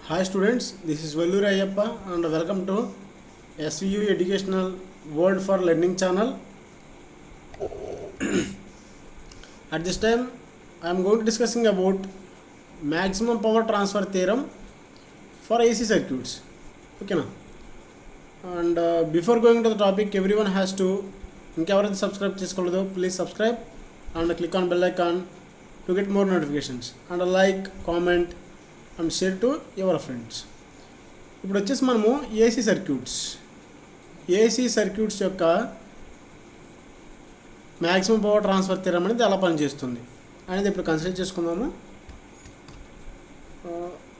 Hi students, this is Velluri Ayyappa and welcome to SVU Educational World for Learning channel. At this time, I am going to discussing about maximum power transfer theorem for AC circuits. Okay na? And before going to the topic, everyone has to ఇంకెవరైతే subscribe చేసుకోలేదో please subscribe and click on bell icon to get more notifications and like comment and share to your friends. ఇప్పుడు వచ్చేసి మనము AC circuits యొక్క maximum power transfer theorem అనేది ఎలా పనిచేస్తుంది అనేది ఇప్పుడు కన్సిడర్ చేసుకుందాము.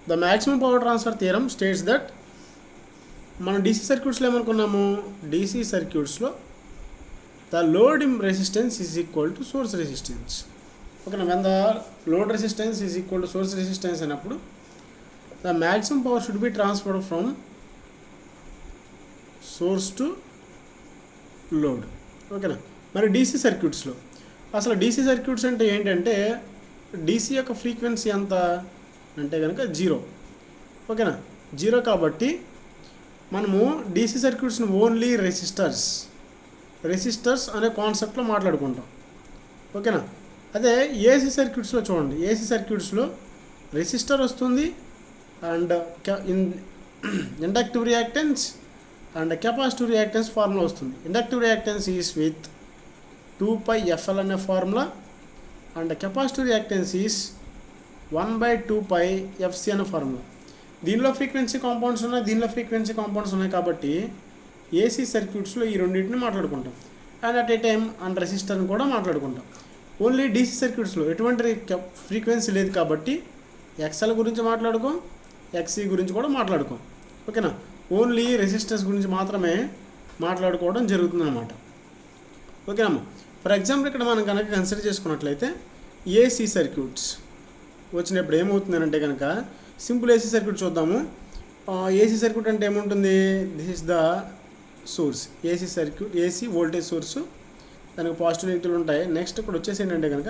The maximum power transfer theorem states that మనం డీసీ సర్క్యూట్స్లో ఏమనుకున్నాము, డీసీ సర్క్యూట్స్లో the load resistance is equal to source resistance. ఓకేనా, when the load resistance is equal to source resistance అయినప్పుడు the maximum power should be transferred from source to load. ఓకేనా, మరి DC సర్క్యూట్స్లో అసలు DC circuits అంటే ఏంటంటే DC యొక్క frequency ఎంత అంటే కనుక 0. ఓకేనా, 0 కాబట్టి మనము డీసీ సర్క్యూట్స్ని ఓన్లీ రెసిస్టర్స్ అనే కాన్సెప్ట్లో మాట్లాడుకుంటాం. ఓకేనా, అదే ఏసీ సర్క్యూట్స్లో చూడండి, ఏసీ సర్క్యూట్స్లో రెసిస్టర్ వస్తుంది and inductive reactance and capacitive reactance formula వస్తుంది. Inductive reactance is with 2πfl అనే formula and capacitive reactance is 1/2πfc అనే ఫార్ములా. దీనిలో ఫ్రీక్వెన్సీ కాంపౌండ్స్ ఉన్నాయి, దీనిలో ఫ్రీక్వెన్సీ కాంపౌండ్స్ ఉన్నాయి కాబట్టి ఏసీ సర్క్యూట్స్లో ఈ రెండింటిని మాట్లాడుకుంటాం and at a time and రెసిస్టర్ని కూడా మాట్లాడుకుంటాం. ఓన్లీ డీసీ సర్క్యూట్స్లో ఎటువంటి ఫ్రీక్వెన్సీ లేదు కాబట్టి ఎక్స్ఎల్ గురించి మాట్లాడుకోం, ఎక్సీ గురించి కూడా మాట్లాడుకోం. ఓకేనా, ఓన్లీ రెసిస్టెన్స్ గురించి మాత్రమే మాట్లాడుకోవడం జరుగుతుందన్నమాట. ఓకేనమ్మా, ఫర్ ఎగ్జాంపుల్ ఇక్కడ మనం కనుక కన్సిడర్ చేసుకున్నట్లయితే ఏసీ సర్క్యూట్స్ వచ్చినప్పుడు ఏమవుతుందంటే కనుక సింపుల్ ఏసీ సర్క్యూట్ చూద్దాము. ఏసీ సర్క్యూట్ అంటే ఏముంటుంది, this is the source AC circuit, AC voltage source, దానికి పాజిటివ్ నెగిటివ్ ఉంటాయి. నెక్స్ట్ ఇక్కడ వచ్చేసి ఏంటంటే కనుక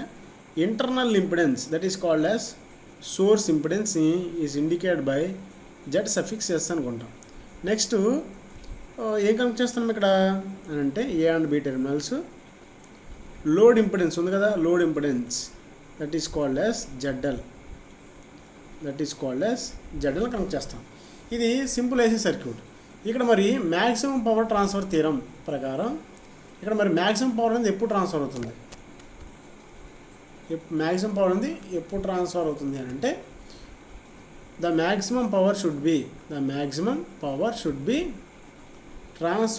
internal impedance that is called as source impedance is indicated by Z(S) అనుకుంటాం. నెక్స్ట్ ఏం కనెక్ట్ చేస్తున్నాం ఇక్కడ అని అంటే A and B terminals. Load impedance ఉంది కదా, load impedance that is called as ZL connect చేస్తాం. ఇది సింపుల్ ఏసీ సర్క్యూట్. ఇక్కడ మరి మ్యాక్సిమం పవర్ ట్రాన్స్ఫర్ థియరం ప్రకారం ఇక్కడ మరి మ్యాక్సిమం పవర్ అనేది ఎప్పుడు ట్రాన్స్ఫర్ అవుతుంది, మ్యాక్సిమం పవర్ అనేది ఎప్పుడు ట్రాన్స్ఫర్ అవుతుంది అని అంటే the maximum power should be transferred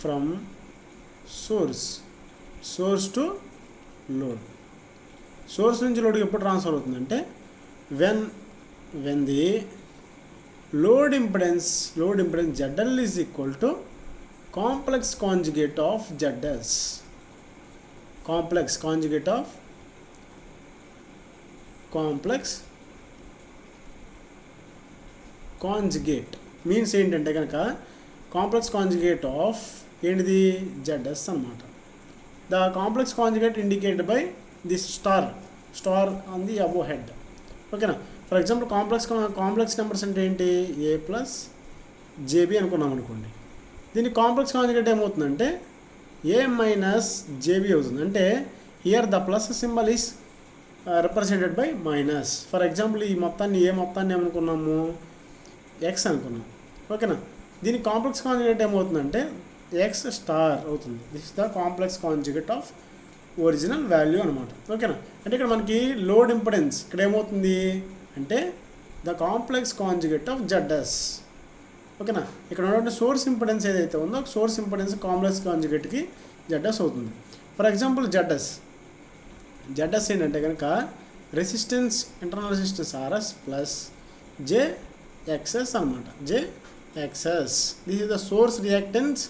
from source to load. Source నుంచి లోడ్కి ఎప్పుడు ట్రాన్స్ఫర్ అవుతుందంటే when the load impedance ZL is equal to complex conjugate of ZS. Complex conjugate means ఏంటంటే కనుక కాంప్లెక్స్ కాంజుగేట్ ఆఫ్ ఏంటిది ZS అన్నమాట. The complex conjugate indicated by this star on the above head. ఓకేనా, for example complex numbers అంటే ఏంటి, A+JB అనుకున్నాం అనుకోండి. దీని కాంప్లెక్స్ కాంజుగేట్ ఏమవుతుందంటే A-JB అవుతుంది. అంటే here the plus symbol is represented by minus. For example ఈ మొత్తాన్ని ఏమనుకున్నాము, X అనుకున్నాం. ఓకేనా, దీని కాంప్లెక్స్ కాంజుగేట్ ఏమవుతుందంటే X స్టార్ అవుతుంది. This is the complex conjugate of original value అనమాట. ఓకేనా, అంటే ఇక్కడ మనకి లోడ్ ఇంపిడెన్స్ ఇక్కడ ఏమవుతుంది అంటే the complex conjugate of ZS. ఓకేనా, ఇక్కడ ఉన్నటువంటి సోర్స్ ఇంపిడెన్స్ ఏదైతే ఉందో సోర్స్ ఇంపిడెన్స్ కాంప్లెక్స్ కాంజుగేట్కి ZS అవుతుంది. ఫర్ ఎగ్జాంపుల్ ZS ఏంటంటే కనుక resistance, internal resistance RS plus JXS అనమాట. JXS this is the source reactance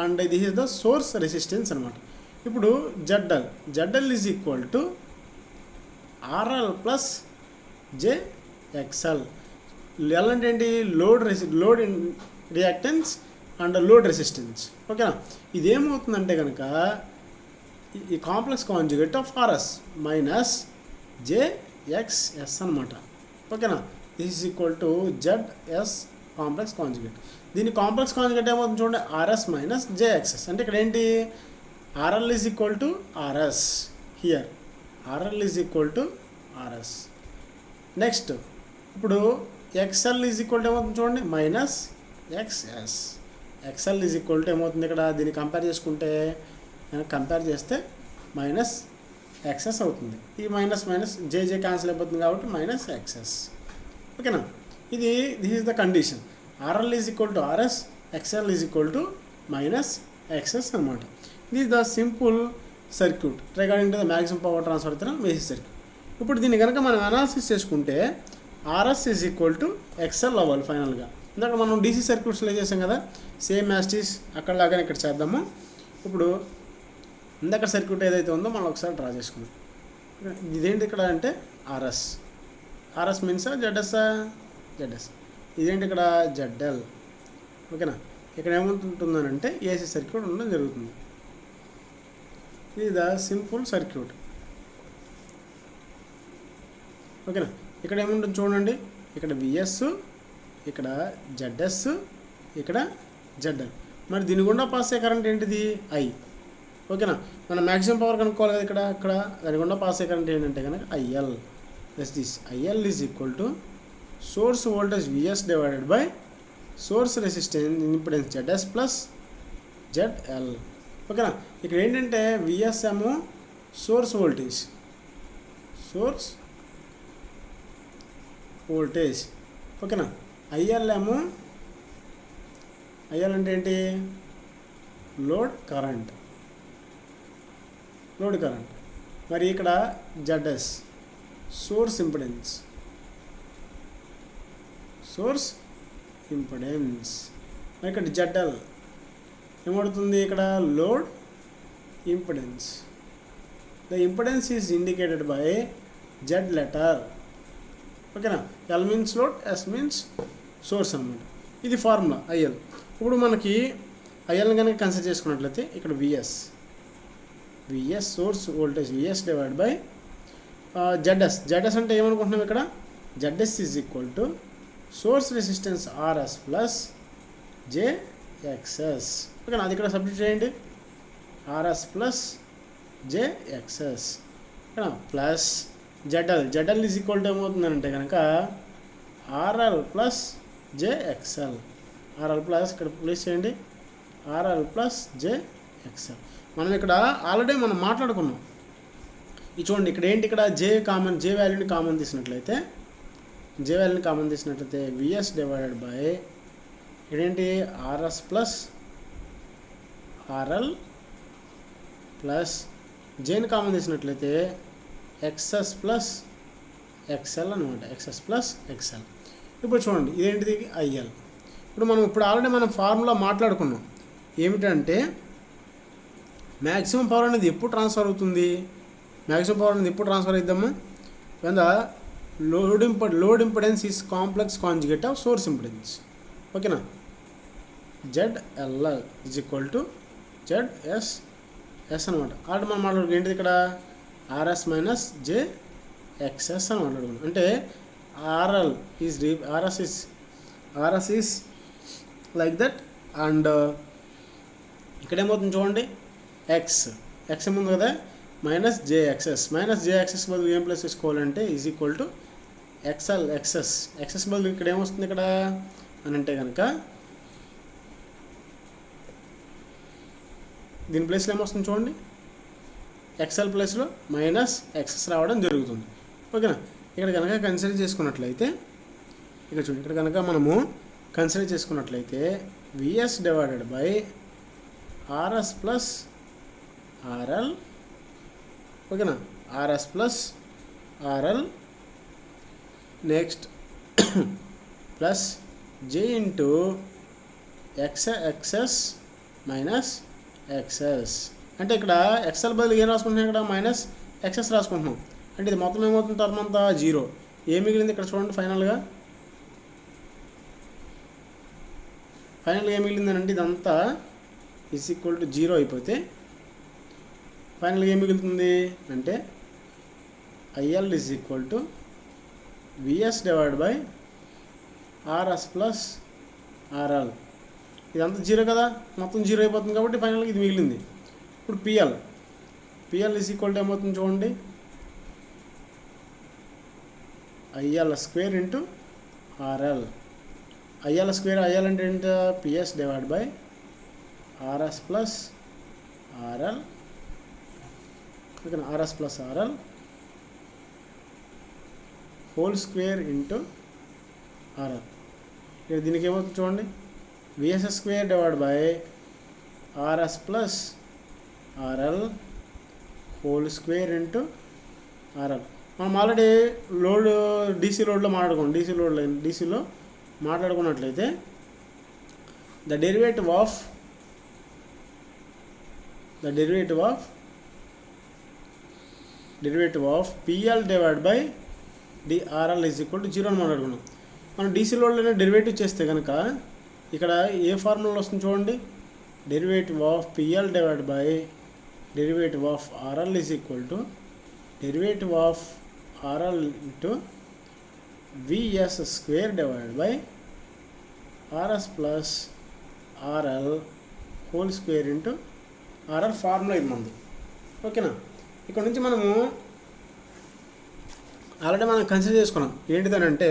and this is the source resistance అనమాట. ఇప్పుడు ZL is equal to RL plus JXL. L అంటే ఏంటి, load reactance and load resistance. ఓకేనా, ఇదేమవుతుందంటే కనుక ఈ complex conjugate of RS minus JXS అనమాట. ఓకేనా, this is equal to ZS complex conjugate. దీని కాంప్లెక్స్ కాంజుగేట్ ఏమవుతుంది చూడండి, ఆర్ఎస్ మైనస్ జేఎక్స్ఎస్. అంటే ఇక్కడ ఏంటి, RL is equal to RS. Here RL is equal to RS. Next ఇప్పుడు ఎక్స్ఎల్ ఈజ్ ఈక్వల్ టు ఏమవుతుంది చూడండి, minus XS. XL is equal to ఏమవుతుంది ఇక్కడ, దీన్ని కంపేర్ చేసుకుంటే కంపేర్ చేస్తే మైనస్ ఎక్స్ఎస్ అవుతుంది. ఈ మైనస్ మైనస్ జే క్యాన్సిల్ అయిపోతుంది కాబట్టి మైనస్ ఎక్స్ఎస్. ఓకేనా, this is the condition. RL is equal to RS, XL is equal to minus XS అనమాట. This the simple circuit regarding to the maximum power transfer theorem AC circuit. ఇప్పుడు దీన్ని కనుక మనం analysis చేసుకుంటే RS is equal to XL అవ్వాలి ఫైనల్గా. ఇందాక మనం డీసీ సర్క్యూట్స్లో చేసాం కదా, సేమ్ యాస్టీస్ అక్కడ లాగానే ఇక్కడ చేద్దాము. ఇప్పుడు ఇందాక సర్క్యూట్ ఏదైతే ఉందో మనం ఒకసారి డ్రా చేసుకుందాం. ఇదేంటి ఇక్కడ అంటే ఆర్ఎస్. ఆర్ఎస్ మీన్స్ జెడ్ఎస్ఆ, జెడ్ఎస్. ఇదేంటి ఇక్కడ జెడ్ఎల్. ఓకేనా, ఇక్కడ ఏముంటుందనంటే ఏసీ సర్క్యూట్ ఉండడం జరుగుతుంది. ఇది ద సింపుల్ సర్క్యూట్. ఓకేనా, ఇక్కడ ఏముంటుంది చూడండి, ఇక్కడ విఎస్, ఇక్కడ జెడ్ఎస్, ఇక్కడ జెడ్ఎల్. మరి దీని గుండా పాస్ అయ్యే కరెంట్ ఏంటిది, ఐ. ఓకేనా, మనం మ్యాక్సిమం పవర్ కనుక్కోవాలి కదా, ఇక్కడ దాని గుండా పాస్ అయ్యే కరెంట్ ఏంటంటే కనుక IL. This IL is equal to source voltage VS divided by source resistance impedance ZS plus ZL. ఓకేనా, ఇక్కడ ఏంటంటే విఎస్ ఏమో సోర్స్ వోల్టేజ్, సోర్స్ వోల్టేజ్. ఓకేనా, ఐఎల్ ఏమో, ఐఎల్ అంటే ఏంటి, లోడ్ కరెంట్, లోడ్ కరెంట్. మరి ఇక్కడ ZS source impedance, source impedance. ఇక్కడ జెడ్ఎల్ ఏమవుతుంది, ఇక్కడ load impedance. The impedance is indicated by Z letter. ఓకేనా, L means load, S means source అనమాట. ఇది ఫార్ములా ఐఎల్. ఇప్పుడు మనకి ఐఎల్ని కనుక కన్సిడర్ చేసుకున్నట్లయితే ఇక్కడ VS, VS source voltage VS divide by ZS. ZS అంటే ఏమనుకుంటున్నాం ఇక్కడ, ZS is equal to source resistance RS plus JXS. ఓకేనా, అది ఇక్కడ సబ్స్టిట్యూట్ చేయండి, ఆర్ఎస్ ప్లస్ జేఎక్స్ఎస్. ఓకేనా, plus ZL. ZL is equal to ఏమవుతుందంటే కనుక RL plus JXL. RL plus ఇక్కడ ప్లేస్ చేయండి, ఆర్ఎల్ ప్లస్ జేఎక్స్ఎల్. మనం ఇక్కడ ఆల్రెడీ మనం మాట్లాడుకున్నాం. ఇది చూడండి, ఇక్కడ ఏంటి, ఇక్కడ జే కామన్, జే వాల్యూని కామన్ తీసినట్లయితే, జే వాల్యూని కామన్ తీసినట్లయితే విఎస్ డివైడెడ్ బై ఇదేంటి ఆర్ఎస్ ప్లస్ ఆర్ఎల్ ప్లస్ జేని కామన్ తీసినట్లయితే ఎక్స్ఎస్ ప్లస్ ఎక్స్ఎల్ అనమాట, ఎక్స్ఎస్ ప్లస్ ఎక్స్ఎల్. ఇప్పుడు చూడండి ఇదేంటిది ఐఎల్. ఇప్పుడు ఆల్రెడీ మనం ఫార్ములా మాట్లాడుకున్నాం ఏమిటంటే మ్యాక్సిమం పవర్ అనేది ఎప్పుడు ట్రాన్స్ఫర్ అవుతుంది, మ్యాక్సిమం పవర్ అనేది ఎప్పుడు transfer అవుతామా, when the load impedance is complex conjugate of source impedance. ఓకేనా, ZL is equal to ZS అనమాట. ఆల్రెడీ మనం మాట్లాడుకున్నాం ఏంటిది ఇక్కడ RS మైనస్ JXS అని మాట్లాడుకున్నాం. అంటే RS is like that and ఇక్కడ ఏమవుతుంది చూడండి x ఏముంది కదా మైనస్ JXS బదులు ఏం ప్లస్ తీసుకోవాలంటే ఈజ్ ఈక్వల్ టు XS బదులు ఇక్కడ ఏమొస్తుంది ఇక్కడ అని అంటే కనుక దీని ప్లేస్లో ఏమొస్తుంది చూడండి XL ప్లేస్లో మైనస్ XS రావడం జరుగుతుంది. ఓకేనా, ఇక్కడ కనుక కన్సిడర్ చేసుకున్నట్లయితే ఇక్కడ చూడండి, ఇక్కడ కనుక మనము కన్సిడర్ చేసుకున్నట్లయితే VS divided by RS plus RL. ఓకేనా, RS plus RL next plus J into XS minus XS. అంటే ఇక్కడ XL బదులు ఏం రాసుకుంటున్నాం, ఇక్కడ మైనస్ XS రాసుకుంటున్నాం. అంటే ఇది మొత్తం ఏమవుతుంది టర్మ్ అంతా 0. ఏం మిగిలింది ఇక్కడ చూడండి ఫైనల్గా ఫైనల్గా ఏం మిగిలిందనంటే ఇదంతా ఈజ్ ఈక్వల్ టు 0 అయిపోతే ఫైనల్గా ఏం మిగులుతుంది అంటే IL is equal to VS divide by RS plus RL. ఇదంతా 0 కదా, మొత్తం 0 అయిపోతుంది కాబట్టి ఫైనల్గా ఇది మిగిలింది. ఇప్పుడు PL ఈజ్ ఈక్వల్ టు ఏమవుతుంది చూడండి, IL square into RL. IL square, IL అంటే ఏంటి, PS divide by RS plus RL. ఓకేనా, RS plus RL whole square into RL. దీనికి ఏమవుతుంది చూడండి, VS square divide by RS plus RL whole square into RL. మనం already load DC లోడ్లో మాట్లాడుకోండి. డీసీలో మాట్లాడుకున్నట్లయితే the derivative of PL divide by DRL is equal to 0 అని మాట్లాడుకున్నాం. మనం డీసీ లోడ్లోనే డెరివేటివ్ చేస్తే కనుక ఇక్కడ ఏ ఫార్ములా వస్తుంది చూడండి, derivative of PL divide by derivative of RL is equal to derivative of RL into VS square divide by RS plus RL whole square into RL. Formula ఇది మంది. ఓకేనా, ఇక్కడ నుంచి మనము ఆల్రెడీ మనం కన్సిడర్ చేసుకున్నాం. ఏంటిదనంటే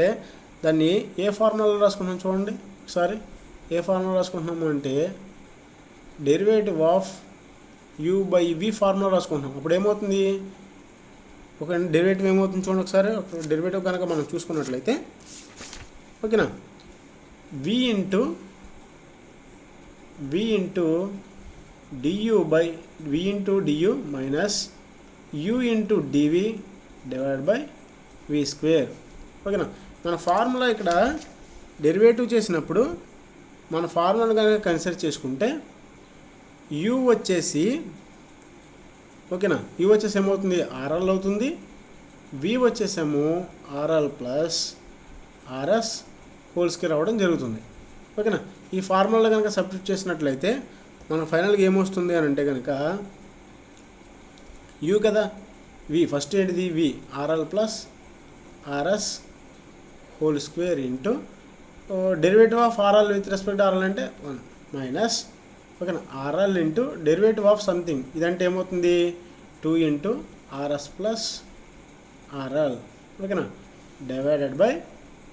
దాన్ని ఏ ఫార్ములాలో రాసుకుంటున్నాం చూడండి ఒకసారి. ఏ ఫార్ములా రాసుకుంటున్నాము అంటే derivative of U by V formula రాసుకుంటున్నాం. అప్పుడు ఏమవుతుంది, ఒక డెరివేటివ్ ఏమవుతుంది చూడండి ఒకసారి. డెరివేటివ్ కనుక మనం చూసుకున్నట్లయితే ఓకేనా, V into DU minus U into DV divide by V square. ఓకేనా, మన ఫార్ములా ఇక్కడ డెరివేటివ్ చేసినప్పుడు మన ఫార్ములాను కనుక కన్సిడర్ చేసుకుంటే U వచ్చేసి ఓకేనా, U వచ్చేసి ఏమవుతుంది RL అవుతుంది, V వచ్చేసేమో RL plus RS whole square అవ్వడం జరుగుతుంది. ఓకేనా, ఈ ఫార్ములాలో కనుక సబ్స్టిట్యూట్ చేసినట్లయితే మన ఫైనల్గా ఏమొస్తుంది అని అంటే కనుక U కదా, V ఫస్ట్ ఏంటిది V RL plus RS whole square into derivative of RL with respect RL అంటే 1 మైనస్ ఓకేనా RL into derivative of something ఇదంటే ఏమవుతుంది 2 ఇంటూ RS ప్లస్ RL. ఓకేనా, డివైడెడ్ బై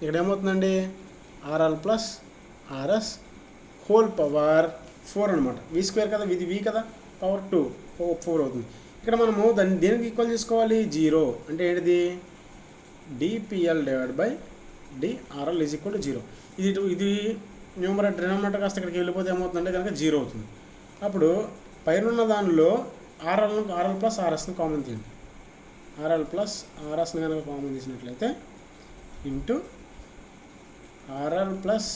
ఇక్కడ ఏమవుతుందండి RL plus RS whole power 4 అనమాట. V square కదా, ఇది V కదా, పవర్ 2 4 అవుతుంది. ఇక్కడ మనము దాన్ని దేనికి ఈక్వల్ చేసుకోవాలి, 0 అంటే ఏంటిది DPL divide by DRL is equal to 0. ఇది న్యూమరేటర్ డినామినేటర్ కాస్త ఇక్కడికి వెళ్ళిపోతే ఏమవుతుందంటే కనుక 0 అవుతుంది. అప్పుడు పైన ఉన్న దానిలో RL ప్లస్ RSని కామన్ తీయండి. RL ప్లస్ RSని కనుక కామన్ తీసినట్లయితే into RL plus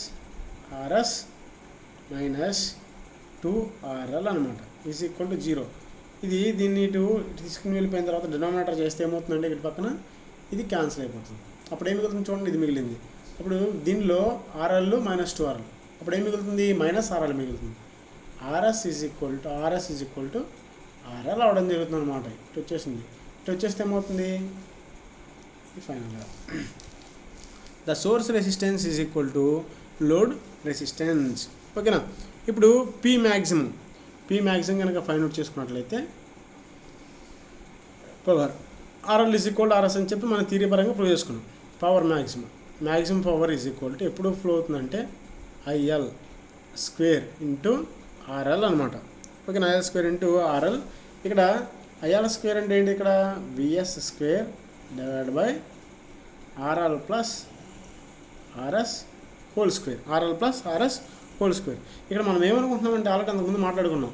RS minus 2RL అనమాట ఈజ్ ఈక్వల్ టు 0. దీన్ని ఇటు తీసుకుని వెళ్ళిపోయిన తర్వాత డినామినేటర్ చేస్తే ఏమవుతుందంటే ఇటు పక్కన ఇది క్యాన్సిల్ అయిపోతుంది. అప్పుడు ఏం మిగులుతుంది చూడండి, ఇది మిగిలింది. అప్పుడు దీనిలో RL మైనస్ 2RL, అప్పుడు ఏం మిగులుతుంది మైనస్ RL మిగులుతుంది. RS is equal to RL అవడం జరుగుతుంది అనమాట. ఇటు వచ్చేసింది. ఇటు వచ్చేస్తే ఏమవుతుంది ఇది ఫైనల్గా the source resistance is equal to load resistance. ఓకేనా, ఇప్పుడు P మ్యాక్సిమం కనుక ఫైండ్ అవుట్ చేసుకున్నట్లయితే power RL is equal to RS అని చెప్పి మన థియరీ పరంగా ప్రూవ్ చేసుకున్నాం. Power maximum power is equal to ఎప్పుడు ఫ్లో అవుతుందంటే IL స్క్వేర్ ఇంటూ RL అనమాట. ఓకేనా, IL స్క్వేర్ ఇంటూ RL. ఇక్కడ IL స్క్వేర్ అంటే ఏంటి, ఇక్కడ VS square divide by RL plus RS whole square. ఇక్కడ మనం ఏమనుకుంటున్నామంటే ఆల్రెడీ అంతకుముందు మాట్లాడుకున్నాం,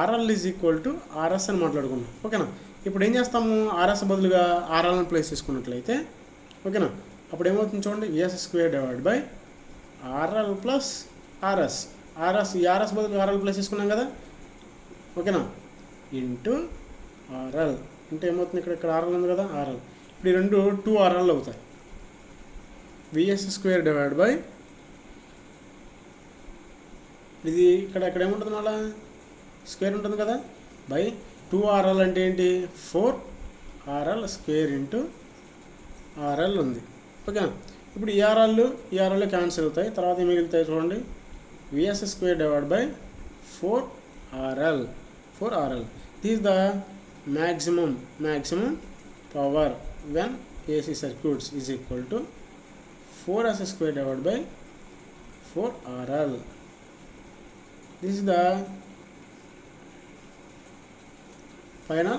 RL is equal to RS అని మాట్లాడుకున్నాం. ఓకేనా, ఇప్పుడు ఏం చేస్తాము, RS బదులుగా RLని ప్లేస్ చేసుకున్నట్లయితే ఓకేనా, అప్పుడు ఏమవుతుంది చూడండి VS square divide by RL plus RS. ఈ RS బదులుగా RL ప్లేస్ చేసుకున్నాం కదా. ఓకేనా, ఇంటూ RL అంటే ఏమవుతుంది, ఇక్కడ RL ఉంది కదా, RL. ఇప్పుడు ఈ రెండు 2RL అవుతాయి. VS స్క్వేర్ డివైడ్ బై ఇది ఇక్కడ ఏముంటుంది మళ్ళీ స్క్వేర్ ఉంటుంది కదా, బై 2RL అంటే ఏంటి 4RL స్క్వేర్ ఇంటూ RL ఉంది. ఓకేనా. ఇప్పుడు ఈఆర్ఎల్ క్యాన్సిల్ అవుతాయి, తర్వాత ఏం మిగులుతాయి చూడండి, VS square divide by 4RL. This is the maximum power when AC circuits is equal to 4S square divided by 4RL. This is the final